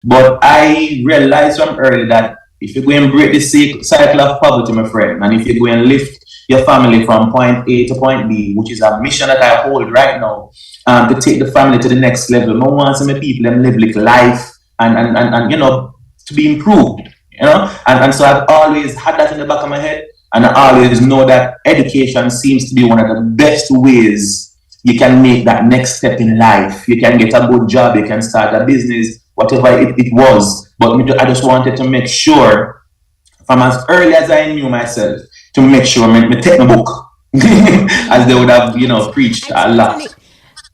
But I realized from early that if you go and break the cycle of poverty, my friend, and if you go and lift your family from point A to point B, which is a mission that I hold right now, to take the family to the next level. No one wants my people them live like life and to be improved, and so I've always had that in the back of my head, and I always know that education seems to be one of the best ways you can make that next step in life. You can get a good job, you can start a business, whatever it was. But I just wanted to make sure from as early as I knew myself to make sure me take my book, as they would have, preached I a lot. totally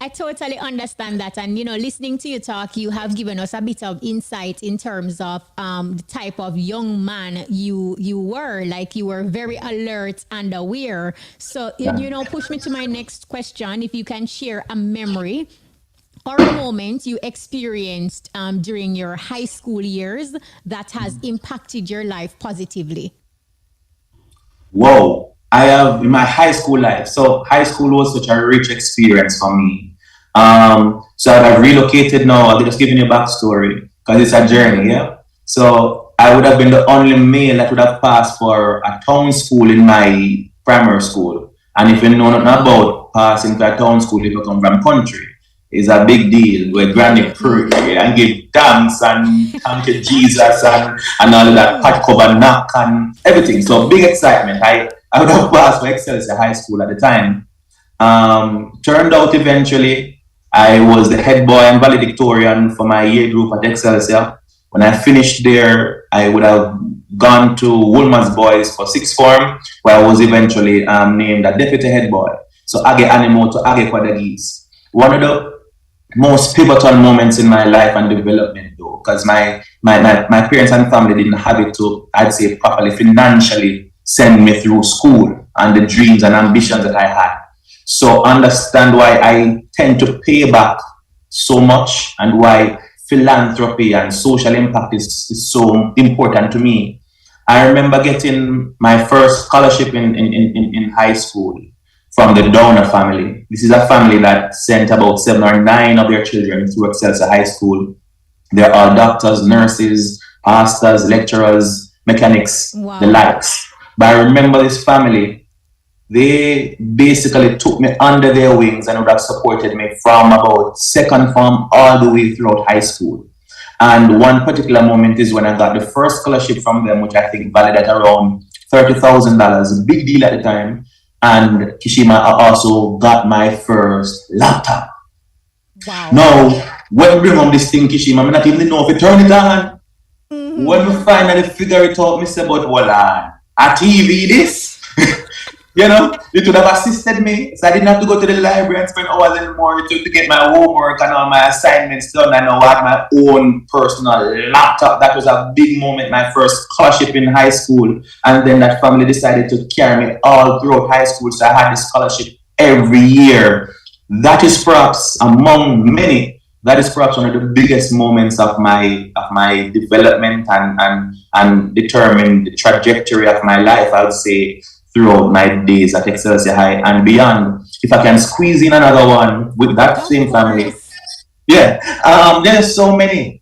I totally understand that. And, listening to you talk, you have given us a bit of insight in terms of the type of young man you were. Like, you were very alert and aware. So, push me to my next question. If you can share a memory or a moment you experienced during your high school years that has impacted your life positively. Whoa, I have in my high school life. So high school was such a rich experience for me. So I've relocated now. I'm just giving you a backstory because it's a journey, yeah. So I would have been the only male that would have passed for a town school in my primary school. And if you know nothing about passing to a town school if you come from country, is a big deal. Where granny pray and give thanks and thank you Jesus and all of that Mm. pot cover knock and everything. So big excitement. I would have passed for Excelsior High School at the time. Turned out eventually I was the head boy and valedictorian for my year group at Excelsior. When I finished there, I would have gone to Woolman's Boys for sixth form, where I was eventually named a deputy head boy. So Age Animo to Age Kwadagis. One of the most pivotal moments in my life and development though, because my parents and family didn't have it to, I'd say, properly financially send me through school and the dreams and ambitions that I had. So understand why I tend to pay back so much and why philanthropy and social impact is so important to me. I remember getting my first scholarship in high school from the donor family. This is a family that sent about 7 or 9 of their children through Excelsior High School. They're all doctors, nurses, pastors, lecturers, mechanics, the Wow. likes. But I remember this family, they basically took me under their wings and would have supported me from about second form all the way throughout high school. And one particular moment is when I got the first scholarship from them, which I think valued at around $30,000, a big deal at the time. And Kishima also got my first laptop. Wow. Now, when we bring on this thing, Kishima, I not even know if you turn it on. When we Mm-hmm. finally figure it out, me say, but hold on, a TV this? It would have assisted me. So I didn't have to go to the library and spend hours anymore to get my homework and all my assignments done. I now had my own personal laptop. That was a big moment, my first scholarship in high school. And then that family decided to carry me all throughout high school. So I had this scholarship every year. That is perhaps among many. That is perhaps one of the biggest moments of my development and determine the trajectory of my life. I would say throughout my days at Excelsior High and beyond. If I can squeeze in another one with that Of same family, course. yeah, there's so many.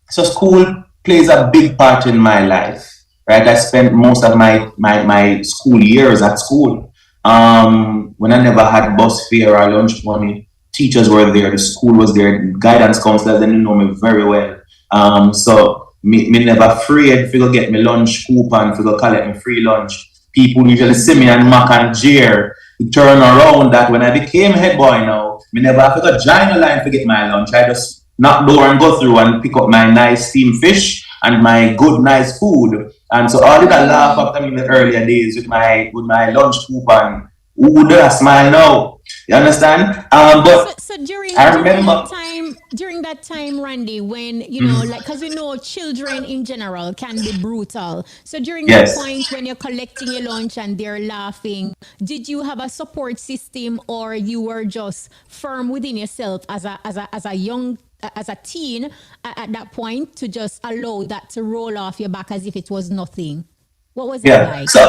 So school plays a big part in my life, right? I spent most of my school years at school. When I never had bus fare or lunch money, teachers were there, the school was there, guidance counselors, they know me very well. So me never afraid to go get me lunch coupon, to go collect me free lunch. People usually see me and mock and jeer. It turn around that when I became head boy now, me never have to go join the line to get my lunch. I just knock door and go through and pick up my nice steamed fish and my good nice food. And so all did I laugh Mm. after me in the earlier days with my lunch coupon. Who would I smile now? You understand? So, But so during I during that remember, time, Randy, when because we know children in general can be brutal. So during that yes. point when you're collecting your lunch and they're laughing, did you have a support system, or you were just firm within yourself as a young as a teen at that point to just allow that to roll off your back as if it was nothing? What was that Yeah. like? So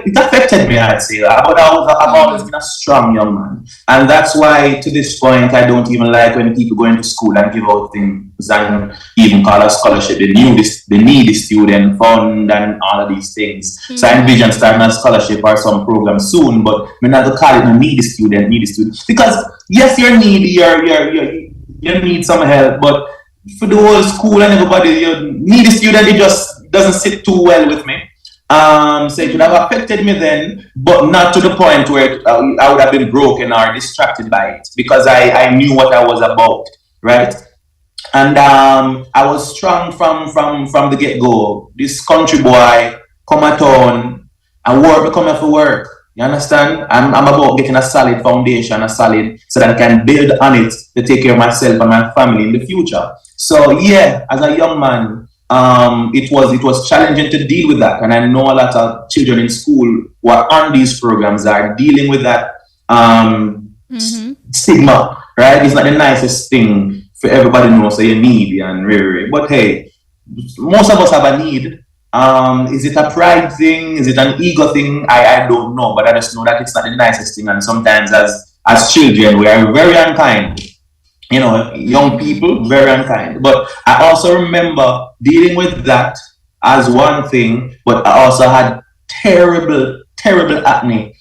it affected me, I'd say. I've always Mm-hmm. been a strong young man. And that's why to this point I don't even like when people go into school and give out things and even call a scholarship. They need the student fund and all of these things. So I Mm-hmm. envision starting a scholarship or some program soon, but we're not gonna call it no need the student. Because yes, you need some help, but for the whole school and everybody, you need a student, it just doesn't sit too well with me. So it would have Mm-hmm. affected me then, but not to the point where I would have been broken or distracted by it because I knew what I was about, right? And I was strong from the get go. This country boy come a town and work become here for work. You understand? I'm about getting a solid foundation, a solid so that I can build on it to take care of myself and my family in the future. So yeah, as a young man, it was challenging to deal with that, and I know a lot of children in school who are on these programs are dealing with that Mm-hmm. stigma, right? It's not the nicest thing for everybody to know, so you need and but hey, most of us have a need. Is it a pride thing? Is it an ego thing? I don't know, but I just know that it's not the nicest thing, and sometimes as children we are very unkind. Young Mm-hmm. people very unkind. But I also remember dealing with that as one thing, but I also had terrible acne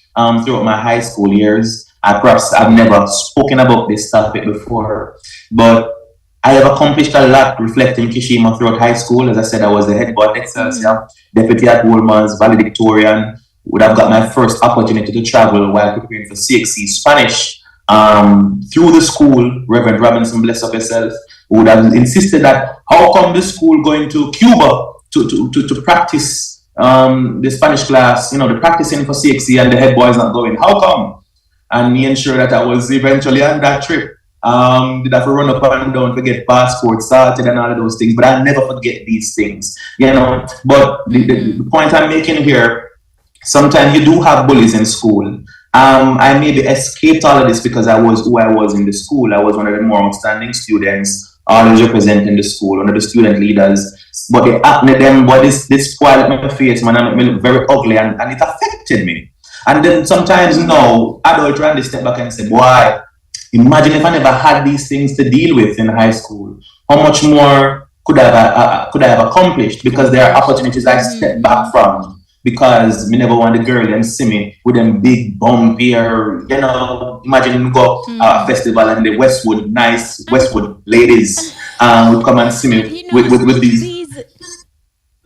throughout my high school years. I've never spoken about this topic before, but I have accomplished a lot reflecting Kishima throughout high school. As I said, I was the head boy at Mm-hmm. Excelsior, deputy at Woolman's, valedictorian. Would have got my first opportunity to travel while preparing for CXC Spanish through the school. Reverend Robinson, bless up yourself, would have insisted that how come the school going to Cuba to practice the Spanish class, the practicing for CXC and the head boy is not going. How come? And me ensure that I was eventually on that trip. Did have to run up and down to get passport started and all of those things, but I never forget these things, But the Mm-hmm. point I'm making here, sometimes you do have bullies in school. I maybe escaped all of this because I was who I was in the school. I was one of the more outstanding students, always representing the school, one of the student leaders. But they acne them, but this spoiled my face, man, and it made me look very ugly, and it affected me. And then sometimes, Mm-hmm. adult trying to step back and say, boy, imagine if I never had these things to deal with in high school. How much more could I have accomplished? Because there are Accomplished. opportunities I stepped Mm-hmm. back from because me never want the girl them see me with them big bumpy or imagine me go a Mm-hmm. festival and the Westwood nice And Westwood ladies would come and see and me with these.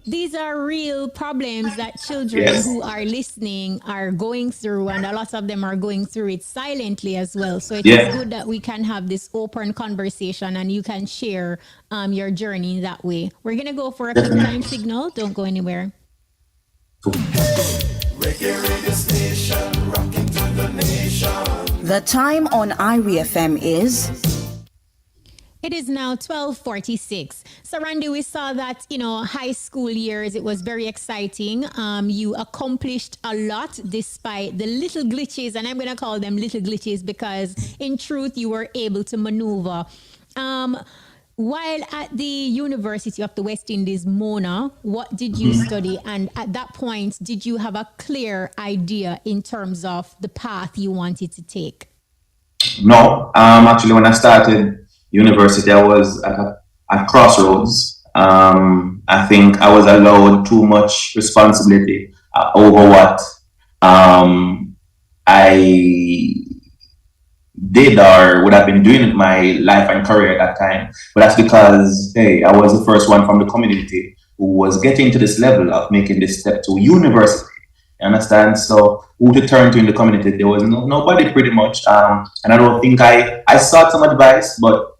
these are real problems that children Yes. who are listening are going through, and a lot of them are going through it silently as well. So it is Yeah. good that we can have this open conversation and you can share your journey in that way. We're going to go for a quick time Definitely. signal. Don't go anywhere. The time on IRIFM is It is now 12:46. So Randy, we saw that, high school years, it was very exciting. You accomplished a lot despite the little glitches, and I'm going to call them little glitches because in truth, you were able to maneuver. Um, while at the University of the West Indies, Mona, what did you study? And at that point, did you have a clear idea in terms of the path you wanted to take? No, actually, when I started university, I was at crossroads. I think I was allowed too much responsibility over what um, I did or would have been doing in my life and career at that time. But that's because, hey, I was the first one from the community who was getting to this level of making this step to university. You understand? So who to turn to in the community? There was nobody pretty much. And I don't think I sought some advice, but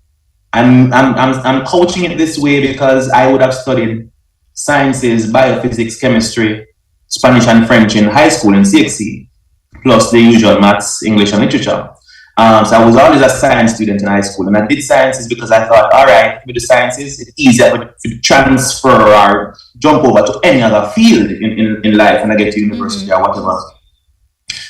I'm coaching it this way because I would have studied sciences, biophysics, chemistry, Spanish and French in high school in CXC, plus the usual maths, English, and literature. So I was always a science student in high school, and I did sciences because I thought, all right, with the sciences, it's easier to transfer or jump over to any other field in life when I get to university Mm-hmm. or whatever.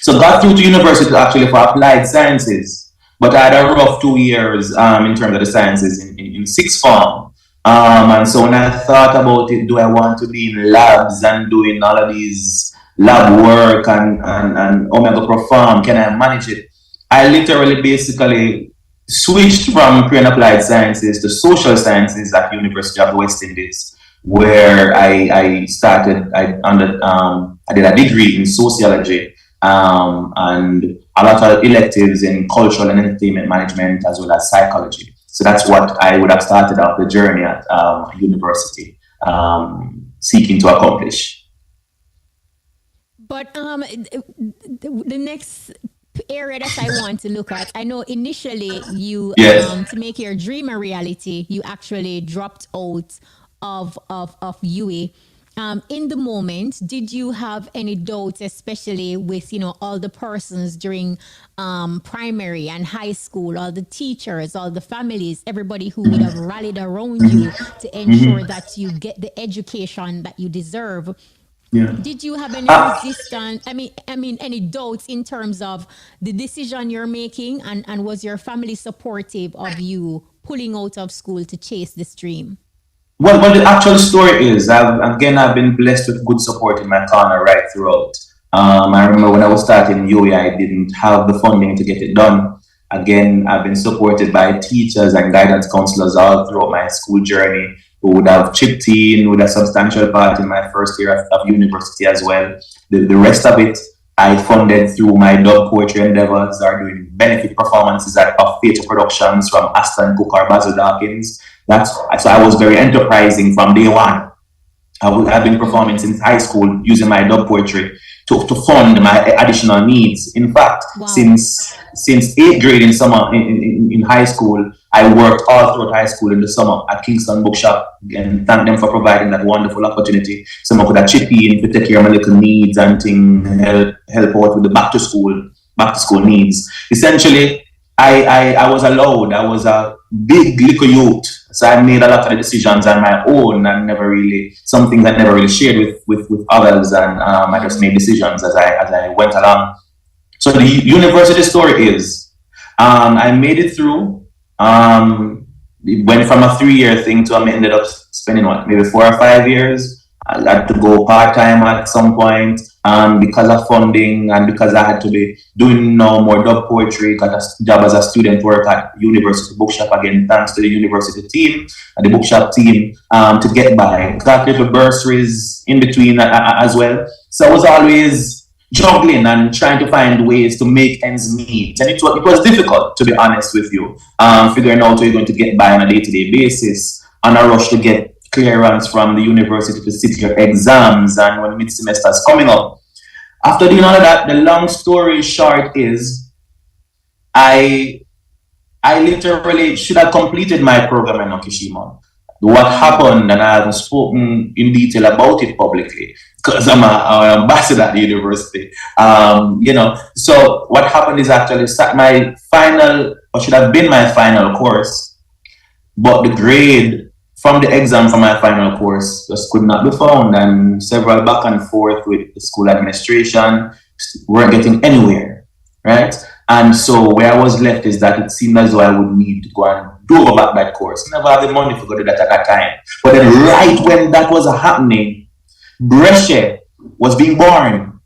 So got through to university actually for applied sciences, but I had a rough 2 years in terms of the sciences in sixth form. And so when I thought about it, do I want to be in labs and doing all of these lab work and how am I going to perform? Can I manage it? I literally basically switched from pre and applied sciences to social sciences at University of the West Indies, where I started, I did a degree in sociology and a lot of electives in cultural and entertainment management as well as psychology. So that's what I would have started out the journey at university, seeking to accomplish. But the next area that I want to look at, I know initially you Yes. to make your dream a reality, you actually dropped out of UA. In the moment, did you have any doubts, especially with all the persons during primary and high school, all the teachers, all the families, everybody who would have rallied around you to ensure that you get the education that you deserve? Yeah. Did you have any Uh, resistance? I mean, any doubts in terms of the decision you're making, and was your family supportive of you pulling out of school to chase this dream? Well, the actual story is, I've been blessed with good support in my corner right throughout. I remember when I was starting UA, I didn't have the funding to get it done. Again, I've been supported by teachers and guidance counselors all throughout my school journey who would have chipped in with a substantial part in my first year of university as well. The rest of it, I funded through my dub poetry endeavors or doing benefit performances of theatre productions from Aston Cook or Basil Dawkins. That's so I was very enterprising from day one. I've been performing since high school using my dub poetry to fund my additional needs. In fact, Wow. since eighth grade in summer in high school, I worked all throughout high school in the summer at Kingston Bookshop and thank them for providing that wonderful opportunity. Someone could have chip in to take care of my little needs and thing, help out with the back to school needs. Essentially, I was allowed. I was a big little youth, so I made a lot of the decisions on my own, and never really some things I never really shared with others, and I just made decisions as I went along. So the university story is, I made it through. It went from a 3 year thing to I ended up spending what, maybe 4 or 5 years. I had to go part time at some point because of funding and because I had to be doing now more dub poetry. Got a job as a student work at University Bookshop again, thanks to the university team and the bookshop team to get by. Got little bursaries in between as well. So I was always juggling and trying to find ways to make ends meet. And it was difficult, to be honest with you, figuring out how you're going to get by on a day to day basis, on a rush to get clearance from the university to sit your exams and when mid semester is coming up. After doing all of that, the long story short is I I literally should have completed my program in Okishima. What happened, and I haven't spoken in detail about it publicly because I'm an ambassador at the university. So what happened is actually my final, or should have been my final course, but the grade from the exam for my final course just could not be found, and several back and forth with the school administration weren't getting anywhere, right? And so where I was left is that it seemed as though I would need to go and do go back that course. Never had the money to go do that at that time. But then right when that was happening, Brescia was being born.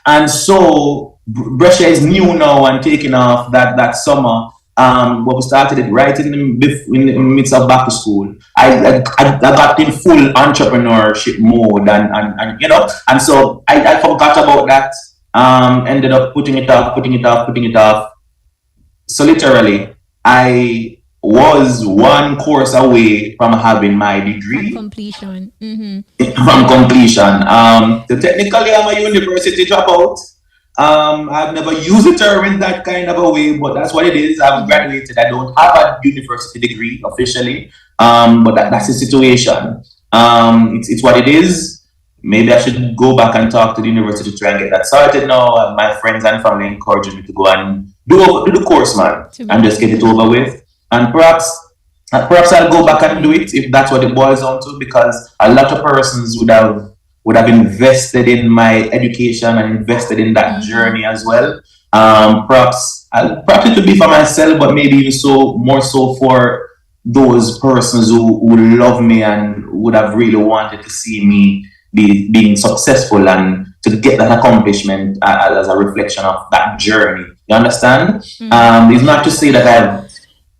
And so Brescia is new now and taking off that summer. But we started it right in the midst of back to school. I got in full entrepreneurship mode and so I forgot about that. Ended up putting it off. So literally, I was one course away from having my From degree completion. Mm-hmm. from completion. So technically, I'm a university dropout. I've never used the term in that kind of a way, but that's what it is. I've Mm-hmm. graduated. I don't have a university degree officially, but that's the situation. It's what it is. Maybe I should go back and talk to the university to try and get that started now. And my friends and family encouraging me to go and do the course, man, To and be just get it honest. over with. And perhaps I'll go back and do it if that's what it boils down to, because a lot of persons would have invested in my education and invested in that Mm-hmm. journey as well. Perhaps it would be for myself, but maybe even so more so for those persons who love me and would have really wanted to see me being successful and to get that accomplishment as a reflection of that journey. You understand? It's not to say that I've,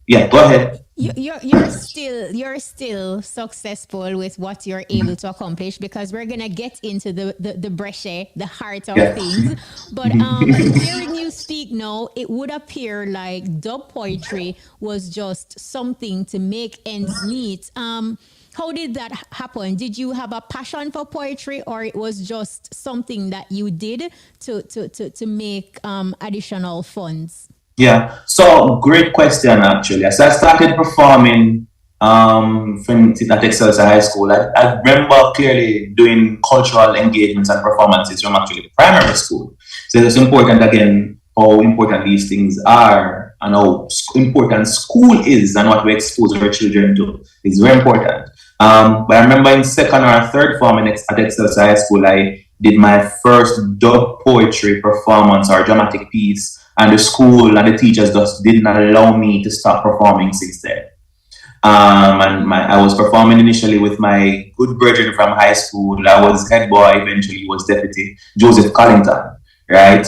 yeah, go ahead. You're still successful with what you're able to accomplish, because we're gonna get into the breche, the heart of Yeah. things. But hearing you speak now, it would appear like dub poetry was just something to make ends meet. How did that happen? Did you have a passion for poetry, or it was just something that you did to make additional funds? Yeah, so great question actually. As I started performing at Excelsior High School, I remember clearly doing cultural engagements and performances from actually primary school. So it's important again how important these things are and how important school is and what we expose our children to. It's very important. But I remember in second or third form at Excelsior High School, I did my first dub poetry performance or dramatic piece, and the school and the teachers just didn't allow me to stop performing since then. I was performing initially with my good brethren from high school. I was head boy, eventually was deputy, Joseph Collington, right?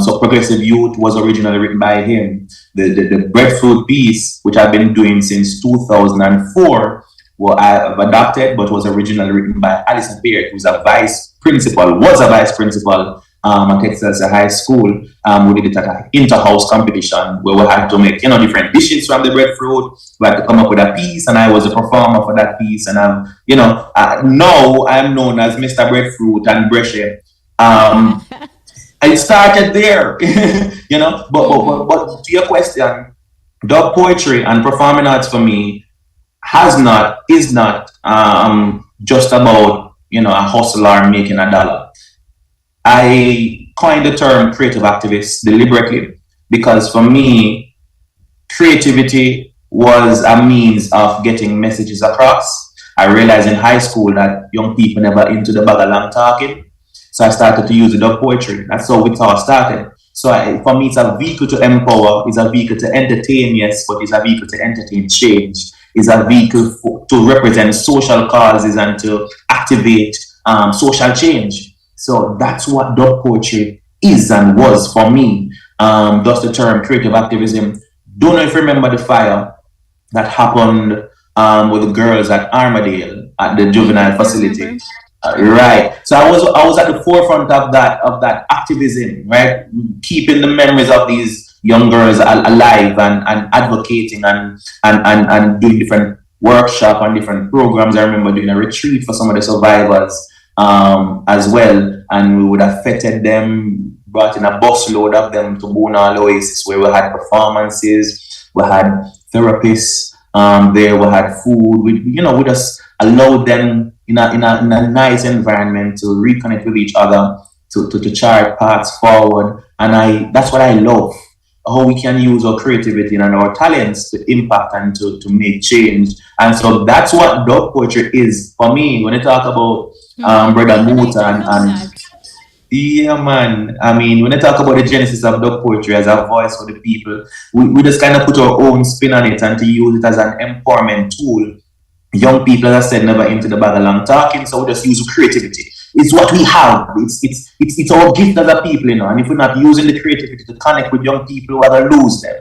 So Progressive Youth was originally written by him. The breadfruit piece, which I've been doing since 2004, well, I've adopted, but was originally written by Alison Beard, who's was a vice principal at Excelsior High School. We did it at an inter-house competition where we had to make, different dishes from the breadfruit. We had to come up with a piece, and I was a performer for that piece. And now I'm known as Mr. Breadfruit and Brescia. I started there, but to your question, dub poetry and performing arts for me is not just about, a hustler making a dollar. I coined the term creative activist deliberately because for me, creativity was a means of getting messages across. I realized in high school that young people never into the bag of long talking. So I started to use the dub poetry. That's how it all started. So for me, it's a vehicle to empower, it's a vehicle to entertain, yes, but it's a vehicle to entertain change. It's a vehicle to represent social causes and to activate social change. So that's what dub poetry is and was for me. Thus the term creative activism. Don't know if you remember the fire that happened with the girls at Armadale at the juvenile facility. Right. So I was at the forefront of that activism, right? Keeping the memories of these young girls alive and advocating and doing different workshop and different programs. I remember doing a retreat for some of the survivors as well, and we would have feted them, brought in a busload of them to Bona Oasis where we had performances, we had therapists there, we had food. We just allowed them in a nice environment to reconnect with each other, to chart paths forward. And that's what I love, how we can use our creativity and our talents to impact and to make change. And so that's what dub poetry is for me. When I talk about Brother Muta and yeah, man. I mean, when I talk about the genesis of dub poetry as a voice for the people, we just kind of put our own spin on it and to use it as an empowerment tool. Young people, as I said, never into the bag of long talking, so we just use creativity. It's what we have. It's our gift as a people, And if we're not using the creativity to connect with young people, we're gonna lose them.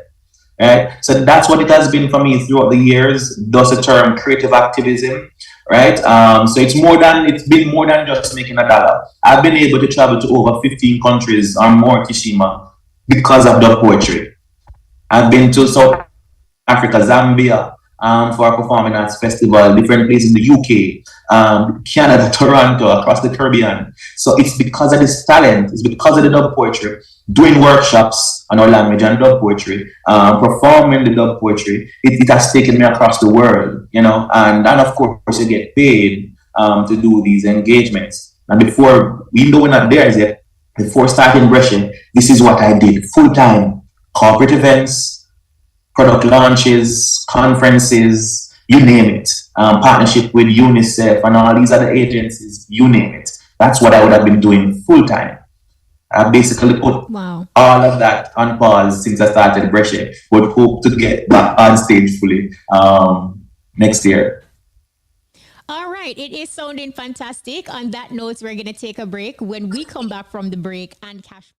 Right? So that's what it has been for me throughout the years. Thus the term creative activism, right? So it's been more than just making a dollar. I've been able to travel to over 15 countries or more, Kishima, because of the poetry. I've been to South Africa, Zambia, for a performing arts festival, different places in the UK, Canada, Toronto, across the Caribbean. So it's because of this talent, it's because of the dub poetry, doing workshops on our language and dub poetry, performing the dub poetry. It has taken me across the world, and of course you get paid to do these engagements. And before, even though we're not there yet, before starting brushing, this is what I did full time: corporate events, product launches, conferences, you name it. Partnership with UNICEF and all these other agencies, you name it. That's what I would have been doing full time. I basically put Wow. all of that on pause since I started Brescia, but hope to get back on stage fully next year. All right, it is sounding fantastic. On that note, we're going to take a break. When we come back from the break and cash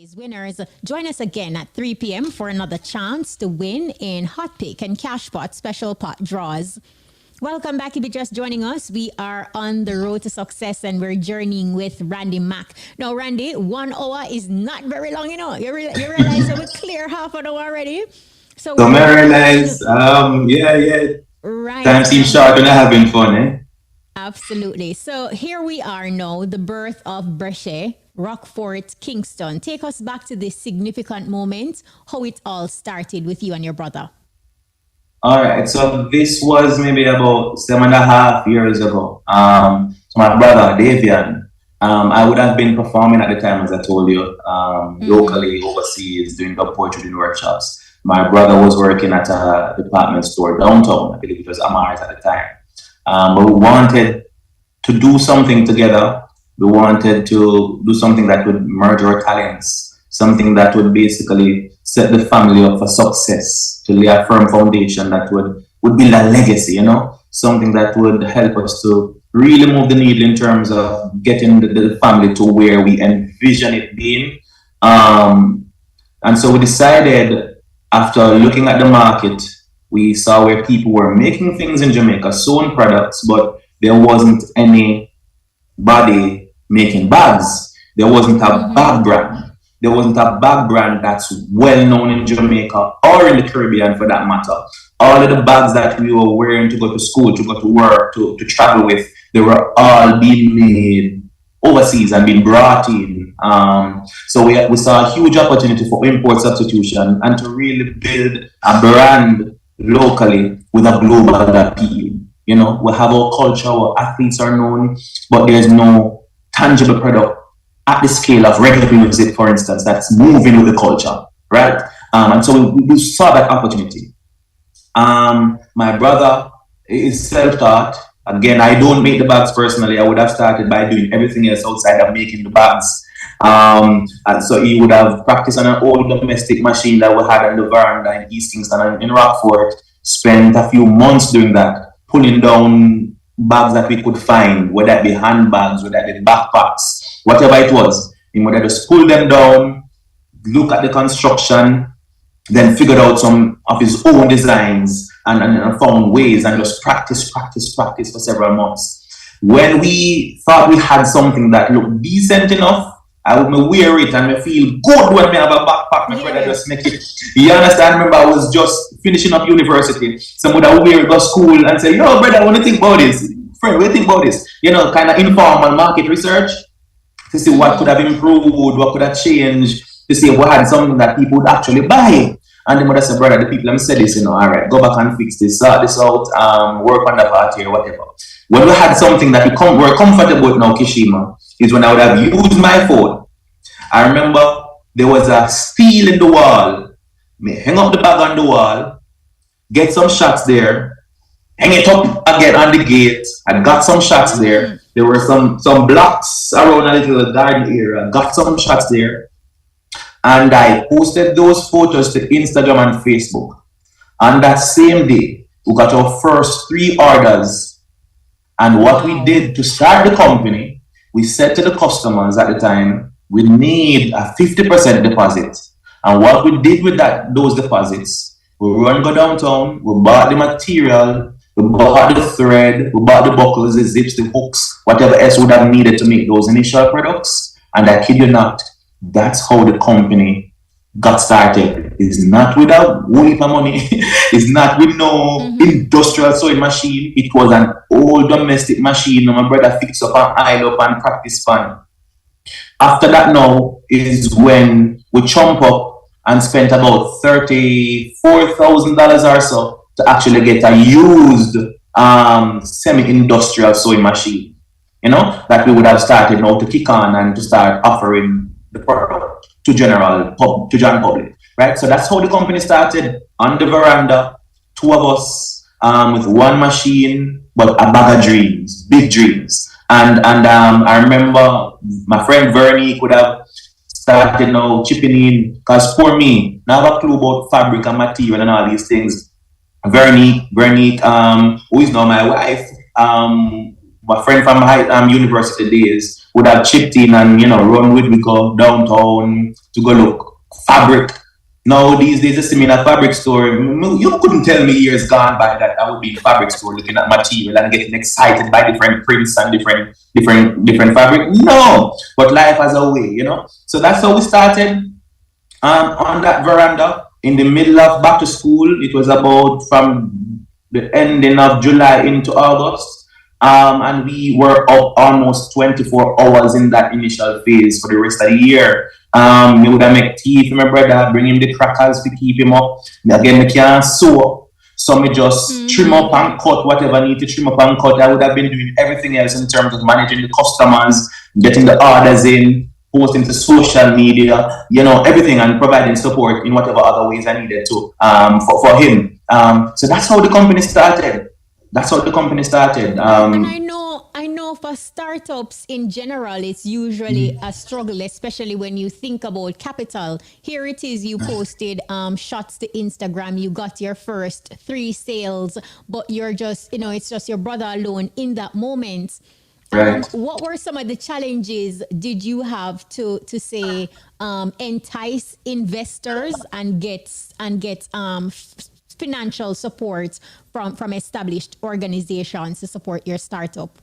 Today's winners. Join us again at 3 p.m. for another chance to win in Hot Pick and Cash Pot special pot draws. Welcome back. If you're just joining us, we are on the road to success and we're journeying with Randy MAKK. Now, Randy, 1 hour is not very long, you know. You realize that we clear half an hour already. So I realize, yeah. Right. Time seems short and having fun, eh? Absolutely. So here we are now, the birth of Breche, Rockfort, Kingston. Take us back to this significant moment, how it all started with you and your brother. All right, so this was maybe about 7.5 years ago. So my brother, Davian, I would have been performing at the time, as I told you, locally, overseas, doing the poetry doing workshops. My brother was working at a department store downtown. I believe it was Amars at the time. But we wanted to do something together. We wanted to do something that would merge our talents, something that would basically set the family up for success, to lay a firm foundation that would build a legacy, you know, something that would help us to really move the needle in terms of getting the family to where we envision it being. And so we decided, after looking at the market, we saw where people were making things in Jamaica, sewing products, but there wasn't anybody making bags. There wasn't a bag brand. There wasn't a bag brand that's well known in Jamaica or in the Caribbean for that matter. All of the bags that we were wearing to go to school, to go to work, to travel with, they were all being made overseas and being brought in. So we saw a huge opportunity for import substitution and to really build a brand locally with a global appeal. You know, we have our culture, our athletes are known, but there's no tangible product at the scale of regular music, for instance, that's moving with the culture, right? And so we saw that opportunity. My brother is self-taught. Again, I don't make the bags personally. I would have started by doing everything else outside of making the bags. And so he would have practiced on an old domestic machine that we had on the veranda in East Kingston and in Rockfort. Spent a few months doing that, pulling down bags that we could find, whether it be handbags, whether it be backpacks, whatever it was. He would have just pull them down, look at the construction, then figured out some of his own designs and found ways and just practice for several months. When we thought we had something that looked decent enough, I would wear it and I feel good when I have a backpack. My brother just make it. You understand? Remember, I was just finishing up university. Someone would wear it to school and say, "Yo, brother, I want to think about this. Friend, what do you think about this?" You know, kind of informal market research to see what could have improved, what could have changed, to see what had something that people would actually buy. And the mother said, "Brother, the people, let me say this, you know, all right, go back and fix this, sort this out, work on the part here, whatever." When we had something that we're comfortable with now, Kishima, is when I would have used my phone. I remember there was a steel in the wall. Me hang up the bag on the wall, get some shots there, hang it up again on the gate. I got some shots there. There were some blocks around a little garden area. I got some shots there. And I posted those photos to Instagram and Facebook. On that same day, we got our first 3 orders. And what we did to start the company, we said to the customers at the time, we need a 50% deposit. And what we did with those deposits, we go downtown, we bought the material, we bought the thread, we bought the buckles, the zips, the hooks, whatever else would have needed to make those initial products. And I kid you not, that's how the company got started. It's not with a whole heap of money. It's not with no industrial sewing machine. It was an old domestic machine. My brother fixed up and ironed up and practice pan. After that now is when we chump up and spent about $34,000 or so to actually get a used semi-industrial sewing machine, you know, that we would have started now to kick on and to start offering the product to general public, right? So that's how the company started, on the veranda, 2 of us with 1 machine, but a bag of dreams, big dreams. And I remember my friend Vernie could have started now chipping in, because for me, now I have a clue about fabric and material and all these things. Vernie, who is now my wife, my friend from high university days would have chipped in and run with me go downtown to go look fabric. Now these days, you see me in a fabric store. You couldn't tell me years gone by that I would be in a fabric store looking at material and getting excited by different prints and different fabric. No, but life has a way. So that's how we started on that veranda in the middle of back to school. It was about from the ending of July into August. And we were up almost 24 hours in that initial phase for the rest of the year. We would have make tea for my brother, bring him the crackers to keep him up. Again, I can't sew. So me just trim up and cut whatever I need to trim up and cut. I would have been doing everything else in terms of managing the customers, getting the orders in, posting to social media, everything, and providing support in whatever other ways I needed to for him. So that's how the company started. And I know for startups in general, it's usually a struggle, especially when you think about capital. Here it is, you posted shots to Instagram, you got your first 3 sales, but you're just, it's just your brother alone in that moment. Right. What were some of the challenges did you have to say entice investors and get financial support from established organizations to support your startup?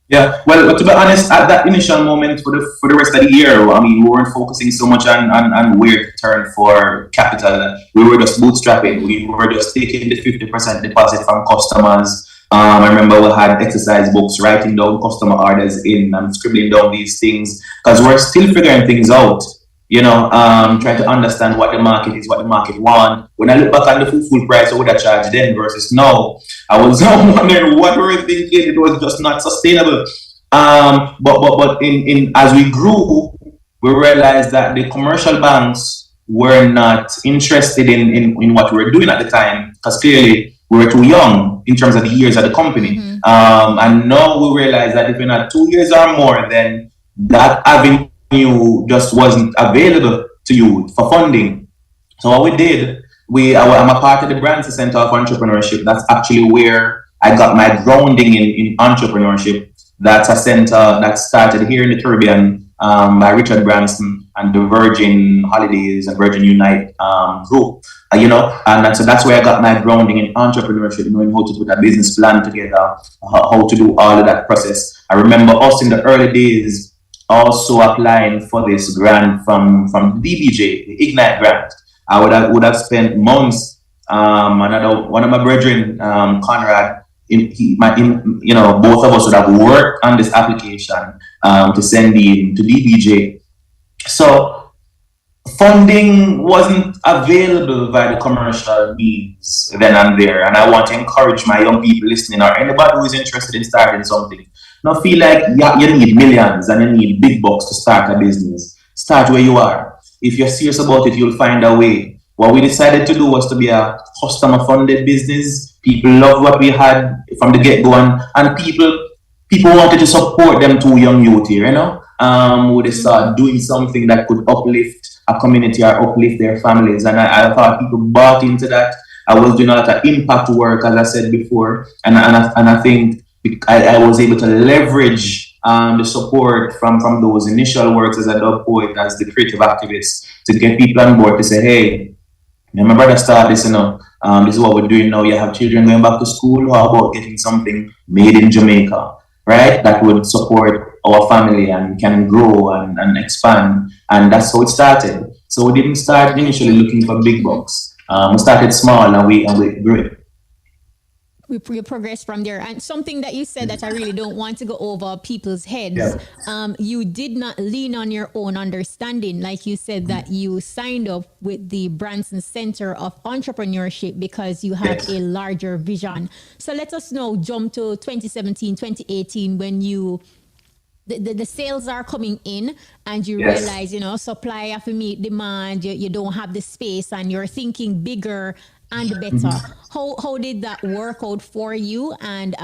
Yeah, well, to be honest, at that initial moment for the rest of the year, I mean, we weren't focusing so much on where to turn for capital. We were just bootstrapping. We were just taking the 50% deposit from customers. I remember we had exercise books, writing down customer orders in and scribbling down these things because we're still figuring things out. Trying to understand what the market is, what the market want. When I look back on the full price I would have charged then versus now, I was wondering what we were thinking. It was just not sustainable. But in as we grew, we realized that the commercial banks were not interested in what we were doing at the time because clearly we were too young in terms of the years of the company. And now we realize that if we're not 2 years or more, then that avenue just wasn't available to you for funding. So what we did, I'm a part of the Branson Center of Entrepreneurship. That's actually where I got my grounding in entrepreneurship. That's a center that started here in the Caribbean by Richard Branson and the Virgin Holidays and Virgin Unite group. And so that's where I got my grounding in entrepreneurship, knowing how to put a business plan together, how to do all of that process. I remember us in the early days also applying for this grant from DBJ, the Ignite grant. I would have spent months. Another one of my brethren, Conrad, both of us would have worked on this application to send in to DBJ. So funding wasn't available by the commercial means then and there. And I want to encourage my young people listening or anybody who is interested in starting something. Not feel like you need millions and you need big bucks to start a business. Start where you are. If you're serious about it, you'll find a way. What we decided to do was to be a customer-funded business. People loved what we had from the get-go, and people wanted to support them two young youth here, would they start doing something that could uplift a community or uplift their families. And I thought people bought into that. I was doing a lot of impact work, as I said before, and I think I was able to leverage the support from those initial works as a dub poet, as the creative activist, to get people on board to say, hey, my brother started this, this is what we're doing now. You have children going back to school. How about getting something made in Jamaica, right? That would support our family and can grow and expand. And that's how it started. So we didn't start initially looking for big bucks. We started small and we grew. We progress from there. And something that you said that I really don't want to go over people's heads. Yeah. You did not lean on your own understanding. Like you said that you signed up with the Branson Center of Entrepreneurship because you have a larger vision. So let us now jump to 2017, 2018 when the sales are coming in and you realize, supply have to meet demand. You don't have the space and you're thinking bigger and better. How did that work out for you? And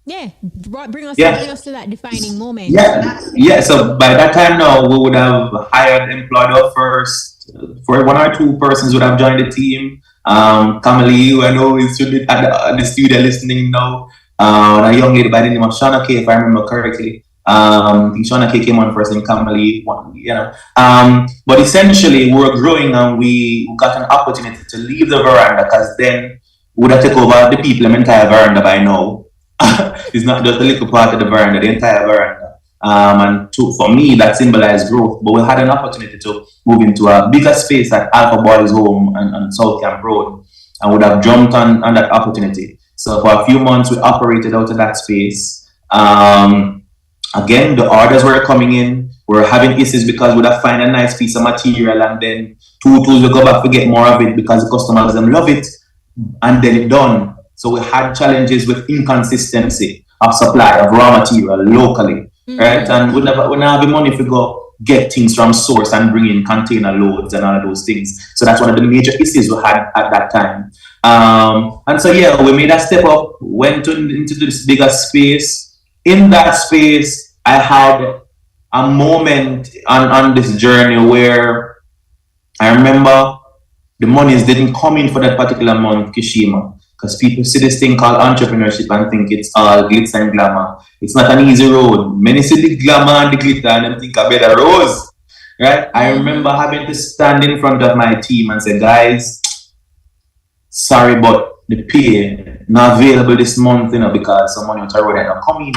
bring us to that defining moment. So by that time now, we would have employed our first, for 1 or 2 persons would have joined the team. Kamali, I know is at the studio listening now. A young lady by the name of Shauna K, if I remember correctly. I think Shauna K came on first in Kamali, you know. But essentially, we were growing and we got an opportunity to leave the veranda because then we would have taken over the people in the entire veranda by now. It's not just a little part of the veranda, the entire veranda. For me, that symbolized growth. But we had an opportunity to move into a bigger space at Alpha Boys Home and South Camp Road, and would have jumped on that opportunity. So for a few months, we operated out of that space. Again, the orders were coming in. We were having issues because we'd have find a nice piece of material and then 2 tools we go back to get more of it because the customers them love it and then it done. So we had challenges with inconsistency of supply of raw material locally, right? And we never have the money to go get things from source and bring in container loads and all of those things. So that's one of the major issues we had at that time. And so yeah, we made a step up, went into this bigger space. In that space, I had a moment on this journey where I remember the monies didn't come in for that particular month, Kishima, because people see this thing called entrepreneurship and think it's all glitz and glamour. It's not an easy road. Many see the glamour and the glitter and think a better rose, right? I remember having to stand in front of my team and say, guys, sorry, but the pay not available this month, because some money on the road and not coming in.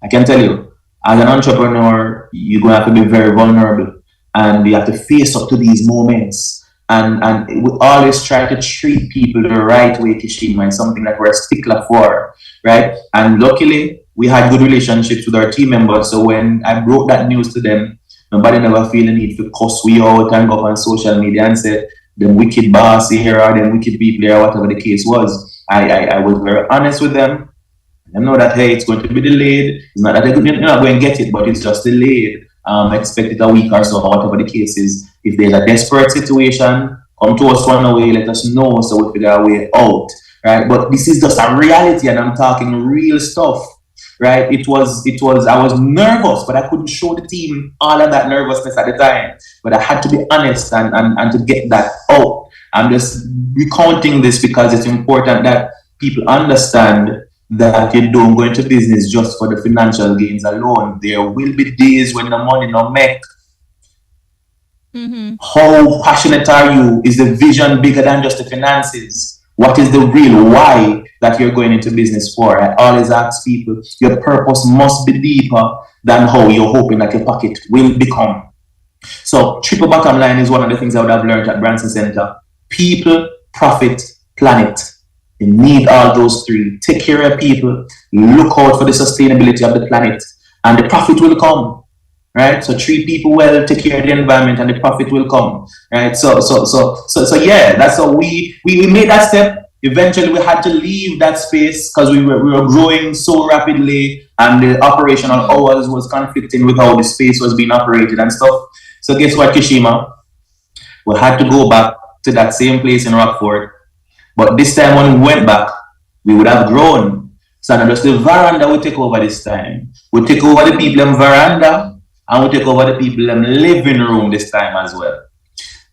I can tell you, as an entrepreneur, you're going to have to be very vulnerable and you have to face up to these moments. And we always try to treat people the right way, Kishima, is something that we're a stickler for, right? And luckily, we had good relationships with our team members. So when I broke that news to them, nobody never feel the need to cuss we out and go up on social media and say, them wicked boss here or them wicked people here, or whatever the case was. I was very honest with them. I know that, hey, it's going to be delayed. It's not that you're not going to get it, but it's just delayed. Expect it a week or so, or whatever the case is. If there's a desperate situation, come to us one away, let us know so we figure a way out, right? But this is just a reality, and I'm talking real stuff, right? I was nervous, but I couldn't show the team all of that nervousness at the time. But I had to be honest and to get that out. I'm just recounting this because it's important that people understand that you don't go into business just for the financial gains alone. There will be days when the money not make. How passionate are you? Is the vision bigger than just the finances? What is the real why that you're going into business for? I always ask people, your purpose must be deeper than how you're hoping that your pocket will become. So triple bottom line is one of the things I would have learned at Branson Center. People, profit, planet. You need all those three. Take care of people, look out for the sustainability of the planet, and the profit will come. Right? So treat people well, take care of the environment, and the profit will come. Right? So yeah, that's how we made that step. Eventually we had to leave that space because we were growing so rapidly and the operational hours was conflicting with how the space was being operated and stuff. So guess what, Kishima? We had to go back to that same place in Rockford. But this time when we went back, we would have grown. So not just the veranda we take over this time. We take over the people in veranda and we take over the people in living room this time as well.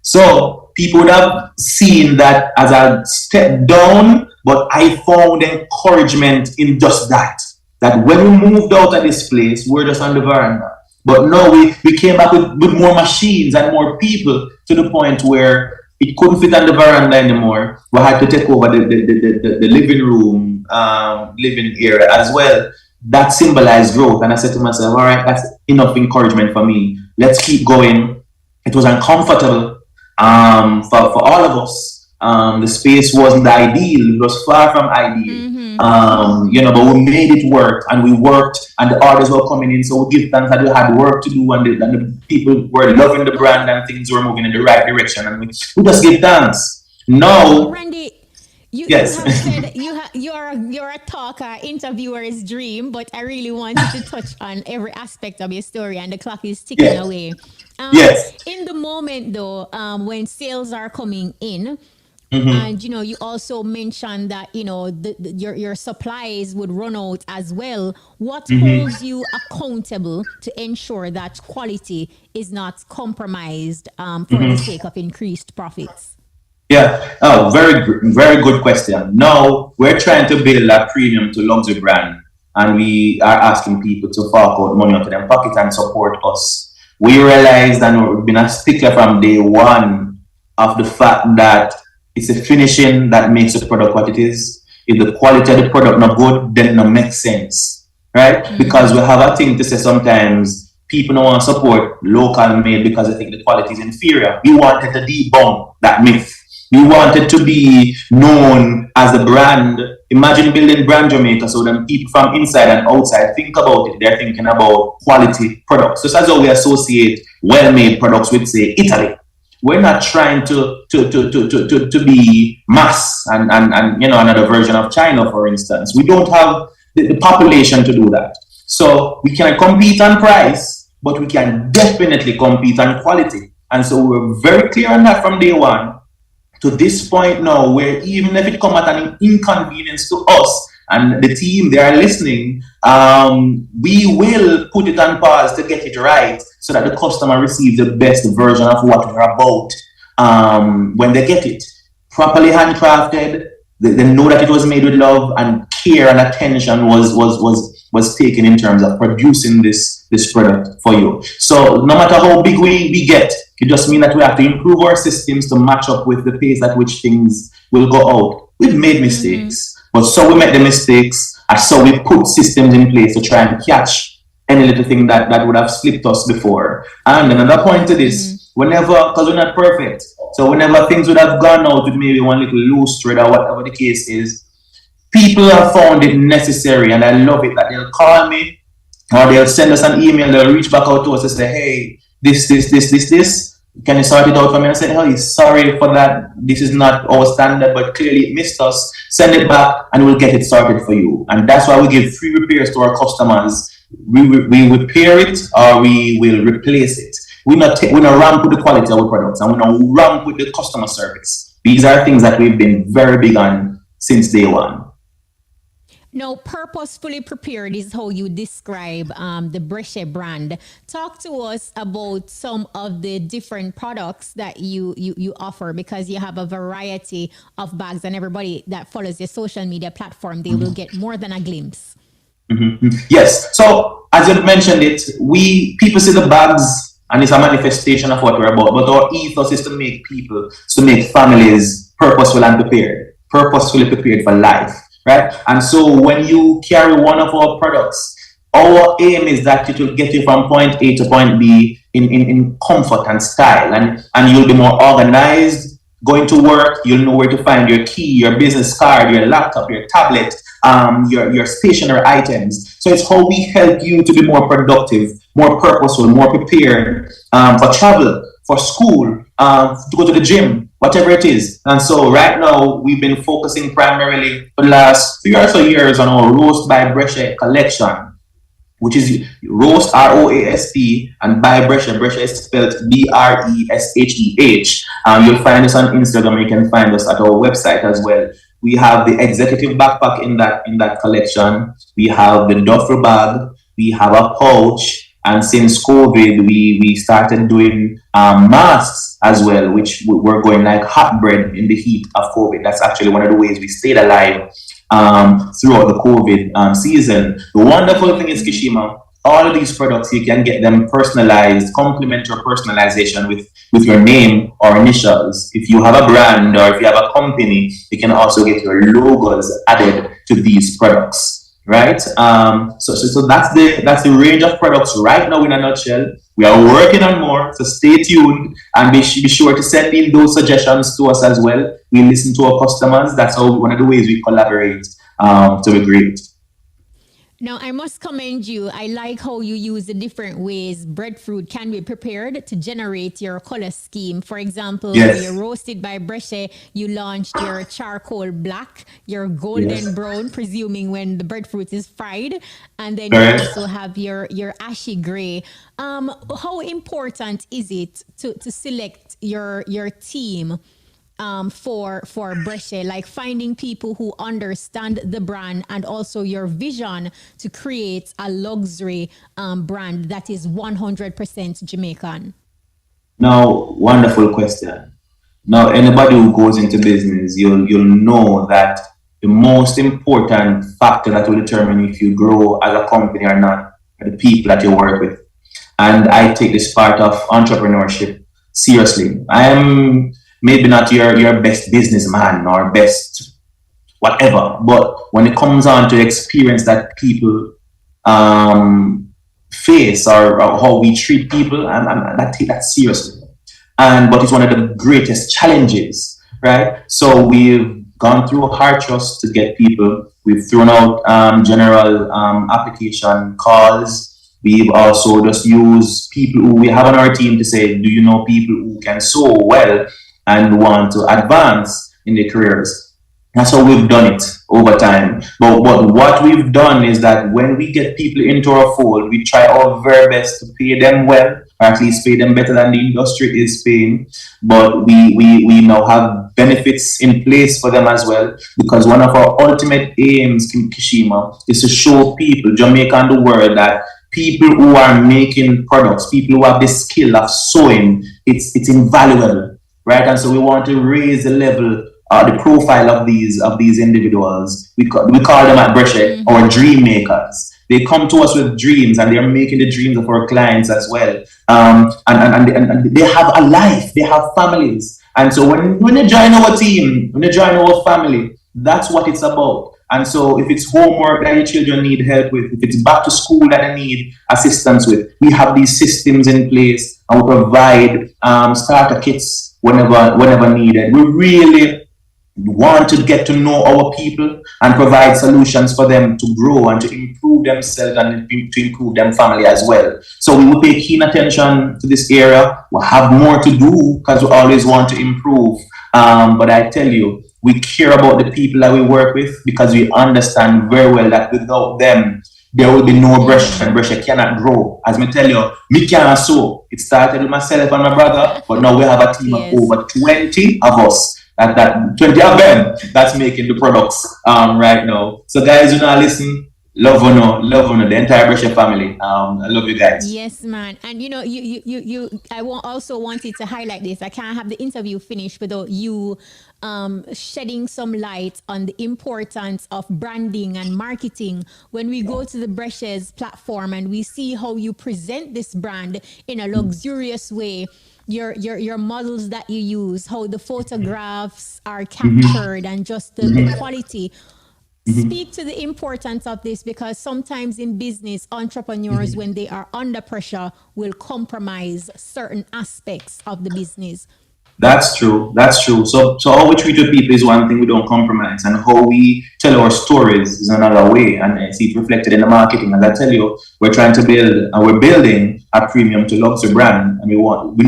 So people would have seen that as a step down, but I found encouragement in just that. That when we moved out of this place, we're just on the veranda. But no, we came back with more machines and more people to the point where it couldn't fit on the veranda anymore. We had to take over the living room, living area as well. That symbolized growth. And I said to myself, all right, that's enough encouragement for me. Let's keep going. It was uncomfortable for all of us. The space wasn't ideal. It was far from ideal. But we made it work and we worked and the orders were coming in. So we give thanks that we had work to do and the people were loving the brand and things were moving in the right direction. And we just give thanks. No. Randy, you Yes. have said you're a talker, interviewer's dream, but I really wanted to touch on every aspect of your story and the clock is ticking away. Yes. In the moment though, when sales are coming in, and you also mentioned that your supplies would run out as well. What holds you accountable to ensure that quality is not compromised for the sake of increased profits? Yeah, oh, very good question. Now we're trying to build a premium to luxury brand, and we are asking people to fork out money into their pocket and support us. We realized, and we've been a stickler from day one of the fact that it's the finishing that makes the product what it is. If the quality of the product not good, then it not make sense, right? Because we have a thing to say sometimes people don't want to support local made because they think the quality is inferior. We wanted to debunk that myth. We wanted to be known as a brand. Imagine building brand Jamaica so then people from inside and outside think about it. They're thinking about quality products. So that's how we associate well-made products with, say, Italy. We're not trying to be mass and another version of China, for instance. We don't have the population to do that. So we can compete on price, but we can definitely compete on quality. And so we're very clear on that from day one to this point now, where even if it come at an inconvenience to us and the team, they are listening, we will put it on pause to get it right so that the customer receives the best version of what we're about when they get it. Properly handcrafted, they know that it was made with love and care and attention was taken in terms of producing this product for you. So no matter how big we get, it just means that we have to improve our systems to match up with the pace at which things will go out. We've made mistakes, but so we make the mistakes, and so we put systems in place to try and catch any little thing that would have slipped us before. And another point to this, whenever, because we're not perfect, so whenever things would have gone out with maybe one little loose thread or whatever the case is, people have found it necessary, and I love it that they'll call me or they'll send us an email, they'll reach back out to us and say, hey, this. Can you sort it out for me? I said, hey, sorry for that. This is not our standard, but clearly it missed us. Send it back and we'll get it sorted for you. And that's why we give free repairs to our customers. We repair it or we will replace it. We not ramp with the quality of our products and we not ramp with the customer service. These are things that we've been very big on since day one. Now, purposefully prepared is how you describe the Brescia brand. Talk to us about some of the different products that you offer, because you have a variety of bags, and everybody that follows your social media platform, they will get more than a glimpse. Yes. So as you mentioned it, we people see the bags and it's a manifestation of what we're about. But our ethos is to make people, to make families purposeful and prepared, purposefully prepared for life, right? And so when you carry one of our products, our aim is that it will get you from point A to point B in comfort and style, and you'll be more organized. Going to work, you'll know where to find your key, your business card, your laptop, your tablet, your stationary items. So it's how we help you to be more productive, more purposeful, more prepared for travel, for school, to go to the gym, whatever it is. And so right now we've been focusing primarily for the last 3 or so years on our Roast by Brescia collection, which is roast ROAST and by Brescia. Brescia is spelled BRESHEH. You'll find us on Instagram. You can find us at our website as well. We have the executive backpack in that collection. We have the duffel bag. We have a pouch. And since COVID, we started doing masks as well, which we're going like hot bread in the heat of COVID. That's actually one of the ways we stayed alive throughout the COVID season. The wonderful thing is, Kishima, all of these products, you can get them personalized, complement your personalization with your name or initials. If you have a brand or if you have a company, you can also get your logos added to these products. Right, so that's the range of products right now in a nutshell. We are working on more, so stay tuned and be sure to send in those suggestions to us as well. We listen to our customers. That's how one of the ways we collaborate to be great. Now, I must commend you. I like how you use the different ways breadfruit can be prepared to generate your color scheme. For example, Yes. when you roasted by Brescia, you launched your charcoal black, your golden Yes. brown, presuming when the breadfruit is fried, and then you Correct. also have your ashy gray. How important is it to select your team for Brescia, like finding people who understand the brand and also your vision to create a luxury brand that is 100% Jamaican? Now, wonderful question. Now, anybody who goes into business, you'll know that the most important factor that will determine if you grow as a company or not are the people that you work with. And I take this part of entrepreneurship seriously. I am maybe not your best businessman or best whatever, but when it comes on to the experience that people face, or how we treat people, and I take that seriously. And but it's one of the greatest challenges, right? So we've gone through hard trust to get people. We've thrown out general application calls. We've also just used people who we have on our team to say, do you know people who can sew well and want to advance in their careers? That's how we've done it over time. But what we've done is that when we get people into our fold, we try our very best to pay them well, or at least pay them better than the industry is paying. But we now have benefits in place for them as well, because one of our ultimate aims in Kishima is to show people, Jamaica and the world, that people who are making products, people who have the skill of sewing, it's invaluable, right? And so we want to raise the level, the profile of these individuals. We call them at Brescia our dream makers. They come to us with dreams, and they're making the dreams of our clients as well. And they have a life, they have families. And so when they join our team, when they join our family, that's what it's about. And so if it's homework that your children need help with, if it's back to school that they need assistance with, we have these systems in place, and we provide starter kits whenever needed. We really want to get to know our people and provide solutions for them to grow and to improve themselves and to improve their family as well. So we will pay keen attention to this area. We'll have more to do because we always want to improve. But I tell you, we care about the people that we work with because we understand very well that without them, there will be no Brescia, and Brescia cannot grow. As me tell you, me can't sew. It started with myself and my brother, but now we have a team of over 20 of us. That 20 of them that's making the products right now. So guys, you know, listen, love the entire Brescia family. I love you guys. Yes, man. And you know, I also wanted to highlight this. I can't have the interview finished without you shedding some light on the importance of branding and marketing. When we go to the Brescia's platform and we see how you present this brand in a luxurious way, your models that you use, how the photographs are captured, and just the quality. Speak to the importance of this, because sometimes in business, entrepreneurs, when they are under pressure, will compromise certain aspects of the business. That's true. That's true. So how we treat the people is one thing, we don't compromise, and how we tell our stories is another way. And I see it reflected in the marketing. As I tell you, we're trying to build, and we're building a premium to luxury brand, and we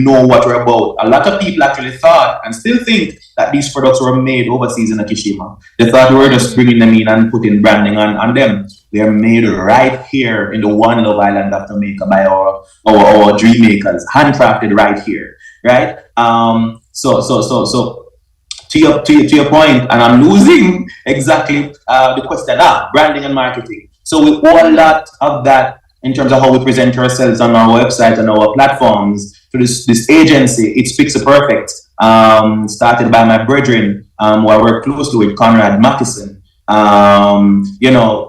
know what we're about. A lot of people actually thought and still think that these products were made overseas in Akishima. They thought we were just bringing them in and putting branding on them. They are made right here in the one love island of Jamaica by our dream makers, handcrafted right here, right? So to your point, and I'm losing exactly the question. Branding and marketing. So with all that of that in terms of how we present ourselves on our website and our platforms to this agency, it's Pixel Perfect. Started by my brethren, who I work closely with, Conrad Mackison.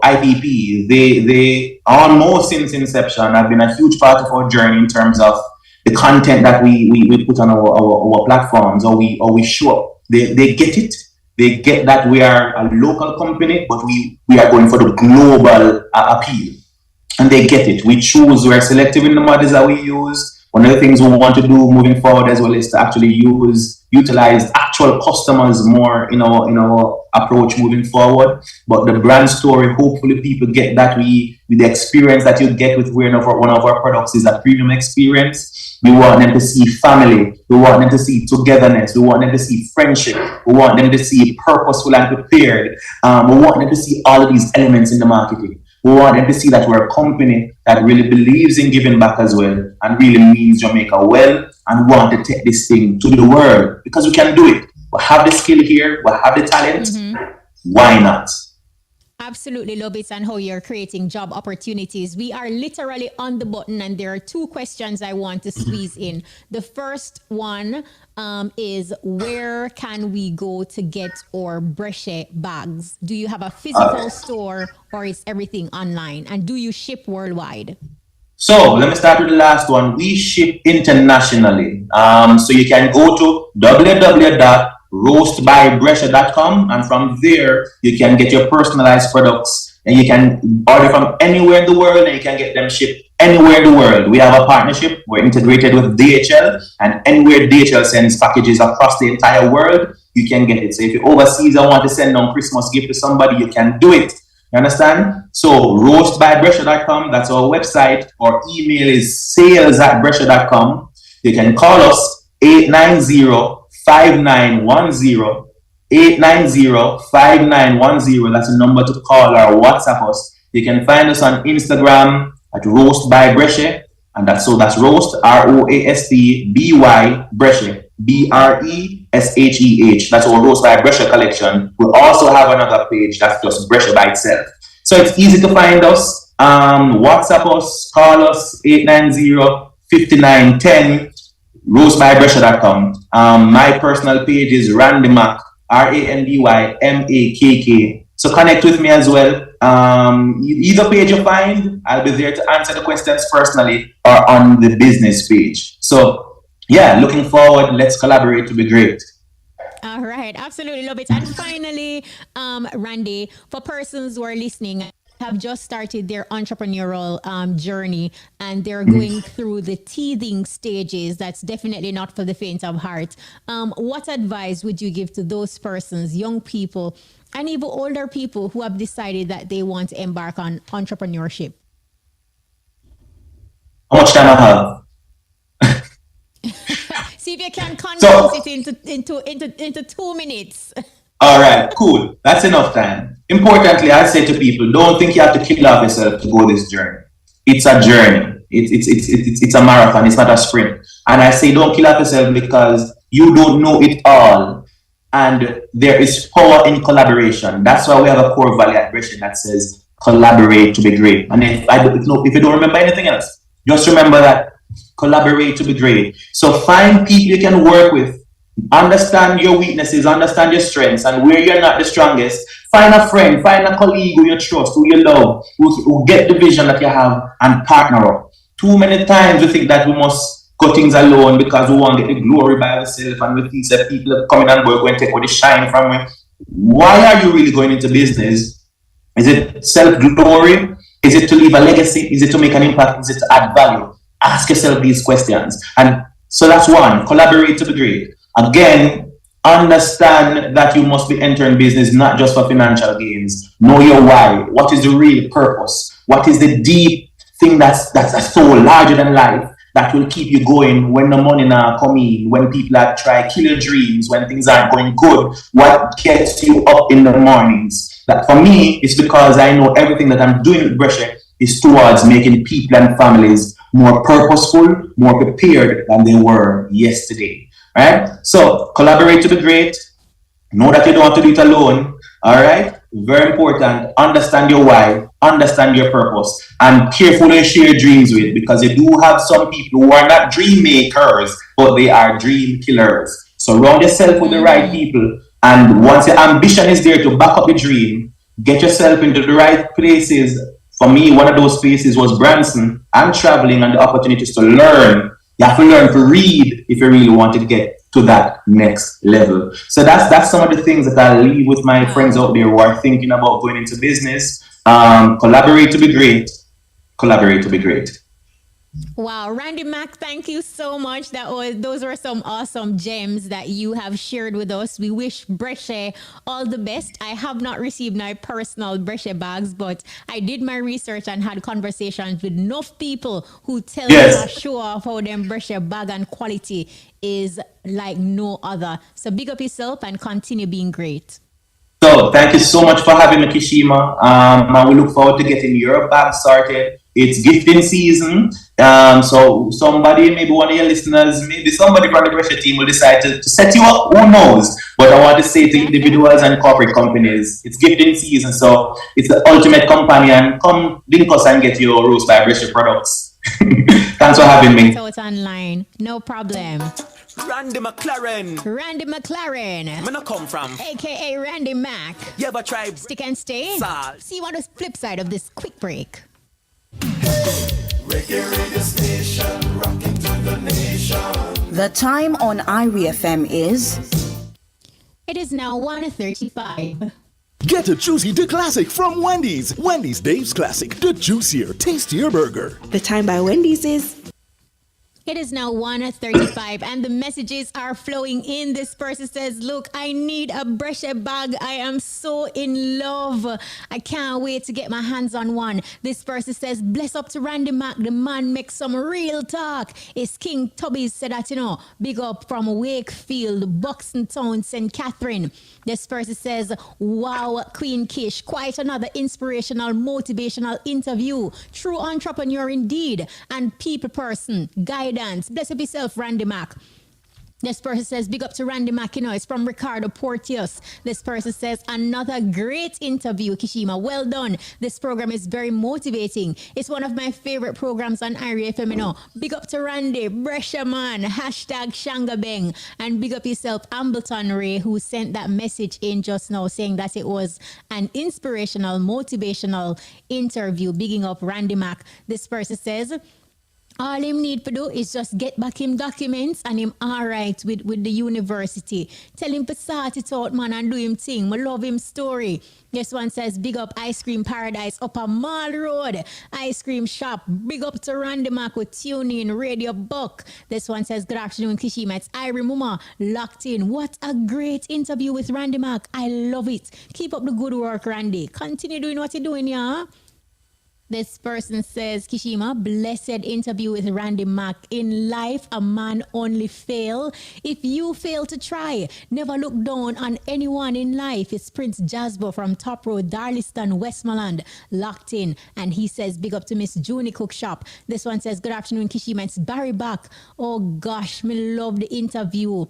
IPP. They almost since inception have been a huge part of our journey in terms of the content that we put on our platforms, or we show up. They get it. They get that we are a local company, but we are going for the global appeal. And they get it. We're selective in the models that we use. One of the things we want to do moving forward as well is to actually utilize actual customers more in our approach moving forward. But the brand story, hopefully people get that the experience that you get with wearing one of our products is a premium experience. We want them to see family. We want them to see togetherness. We want them to see friendship. We want them to see purposeful and prepared. We want them to see all of these elements in the marketing. We want them to see that we're a company that really believes in giving back as well, and really means Jamaica well, and want to take this thing to the world, because we can do it. We have the skill here. We have the talent. Why not? Absolutely love it and how you're creating job opportunities. We are literally on the button, and there are two questions I want to squeeze in. The first one is where can we go to get our Brescia bags? Do you have a physical store or is everything online? And do you ship worldwide? So let me start with the last one. We ship internationally. So you can go to www.roastbybrescia.com, and from there you can get your personalized products, and you can order from anywhere in the world, and you can get them shipped anywhere in the world. We have a partnership. We're integrated with DHL, and anywhere DHL sends packages across the entire world, you can get it. So if you're overseas and want to send on Christmas gift to somebody, you can do it. You understand? So roastbybrescia.com, that's our website. Our email is sales@brescia.com. You can call us 890-5910. 890-5910. That's a number to call or WhatsApp us. You can find us on Instagram at Roast by Brescia. And that's Roast, ROASTBY Brescia. BRESHEH. That's our Roast by Brescia collection. We also have another page that's just Brescia by itself. So it's easy to find us. WhatsApp us, call us 890-5910, roastbybrescia.com. My personal page is Randy MAKK, RANDYMAKK. So connect with me as well. Either page you find, I'll be there to answer the questions personally or on the business page. So yeah, looking forward. Let's collaborate to be great. All right, absolutely love it. And finally, Randy, for persons who are listening, have just started their entrepreneurial journey and they're going through the teething stages, that's definitely not for the faint of heart. What advice would you give to those persons, young people, and even older people who have decided that they want to embark on entrepreneurship? How much time I have? See if you can condense it into 2 minutes. All right, cool. That's enough time. Importantly, I say to people, don't think you have to kill off yourself to go this journey. It's a journey. It's a marathon. It's not a sprint. And I say don't kill off yourself because you don't know it all. And there is power in collaboration. That's why we have a core value at Brescia that says collaborate to be great. And if you don't remember anything else, just remember that collaborate to be great. So find people you can work with. Understand your weaknesses, understand your strengths, and where you're not the strongest, find a friend, find a colleague who you trust, who you love, who get the vision that you have and partner up. Too many times we think that we must go things alone because we want to get the glory by ourselves, and we think that people are coming and work and take all the shine from me. Why are you really going into business? Is it self-glory? Is it to leave a legacy? Is it to make an impact? Is it to add value? Ask yourself these questions. And so that's one, collaborate to be great. Again, understand that you must be entering business not just for financial gains. Know your why. What is the real purpose? What is the deep thing that's so larger than life that will keep you going when the money not come in, when people are trying to kill your dreams, when things aren't going good? What gets you up in the mornings? That for me, it's because I know everything that I'm doing with Brescia is towards making people and families more purposeful, more prepared than they were yesterday. Right? So collaborate to be great. Know that you don't have to do it alone. All right? Very important. Understand your why, understand your purpose, and carefully share your dreams with, because you do have some people who are not dream makers, but they are dream killers. Surround yourself with the right people, and once your ambition is there to back up your dream, get yourself into the right places. For me, one of those places was Branson. I'm traveling and the opportunities to learn. You have to learn to read if you really want to get to that next level. So that's some of the things that I leave with my friends out there who are thinking about going into business. Collaborate to be great. Collaborate to be great. Wow, Randy MAKK, thank you so much. Those were some awesome gems that you have shared with us. We wish Brescia all the best. I have not received my personal Brescia bags, but I did my research and had conversations with enough people who tell me a show off how them Brescia bag and quality is like no other. So big up yourself and continue being great. So thank you so much for having me, Kishima. And we look forward to getting your bag started. It's gifting season. So somebody, maybe one of your listeners, maybe somebody from the pressure team will decide to set you up. Who knows? But I want to say to individuals and corporate companies, it's gifting season, so it's the ultimate companion. Come link us and get your Rose by Pressure products. Thanks for having me. So it's online, no problem. Randy McLaren. Randy McLaren. Man, I come from. AKA Randy Mack. You ever try Stick and stay. Salt. See you on the flip side of this quick break. Reggae radio station, rocking to the nation. The time on Irie FM is It is now 1:35. Get a juicy the classic from Wendy's. Wendy's Dave's Classic, the juicier, tastier burger. The time by Wendy's is It is now 1:35 and the messages are flowing in. This person says, look, I need a Brescia bag. I am so in love. I can't wait to get my hands on one. This person says, bless up to Randy Mack. The man makes some real talk. It's King Tubbies said that, big up from Wakefield, Buxton Town, St. Catherine. This person says, wow, Queen Kish, quite another inspirational, motivational interview. True entrepreneur indeed and people person, guidance. Bless up yourself, Randy Mack. This person says, big up to Randy Mack, it's from Ricardo Portius. This person says, another great interview, Kishima. Well done. This program is very motivating. It's one of my favorite programs on Irie FM, Big up to Randy, Brescia man, #Shangabeng. And big up yourself, Ambleton Ray, who sent that message in just now saying that it was an inspirational, motivational interview. Bigging up Randy Mack. This person says, all him need to do is just get back him documents and him all right with the university. Tell him to sort it out, man, and do him thing. I love him story. This one says, big up Ice Cream Paradise Upper Mall Road. Ice cream shop. Big up to Randy Mack with tuning Radio Buck. This one says, good afternoon, Kishima. It's Irie Muma locked in. What a great interview with Randy Mack. I love it. Keep up the good work, Randy. Continue doing what you're doing, yeah? This person says, Kishima, blessed interview with Randy Mack. In life, a man only fail if you fail to try. Never look down on anyone in life. It's Prince Jasper from Top Road, Darliston, Westmoreland, locked in. And he says, big up to Miss Junie Cook Shop. This one says, good afternoon, Kishima. It's Barry Back. Oh, gosh, me love the interview.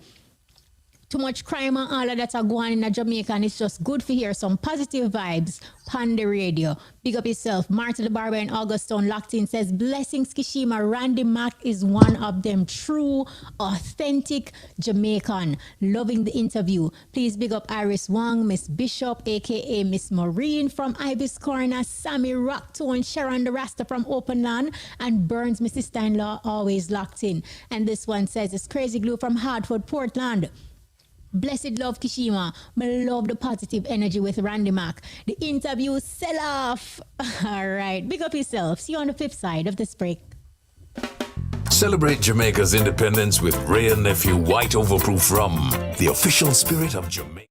Too much crime and all of that are going in Jamaica, and it's just good to hear some positive vibes on the radio. Big up yourself. Martin the Barber in Augustone locked in says, blessings, Kishima. Randy Mack is one of them true, authentic Jamaican. Loving the interview. Please big up Iris Wang, Miss Bishop, aka Miss Maureen from Ibis Corner, Sammy Rocktone, Sharon the Rasta from Open Land, and Burns, my sister-in-law, always locked in. And this one says, it's Crazy Glue from Hartford, Portland. Blessed love, Kishima. I love the positive energy with Randy Mack. The interview sell off. All right. Big up yourself. See you on the flip side of this break. Celebrate Jamaica's independence with Ray and Nephew White Overproof Rum, the official spirit of Jamaica.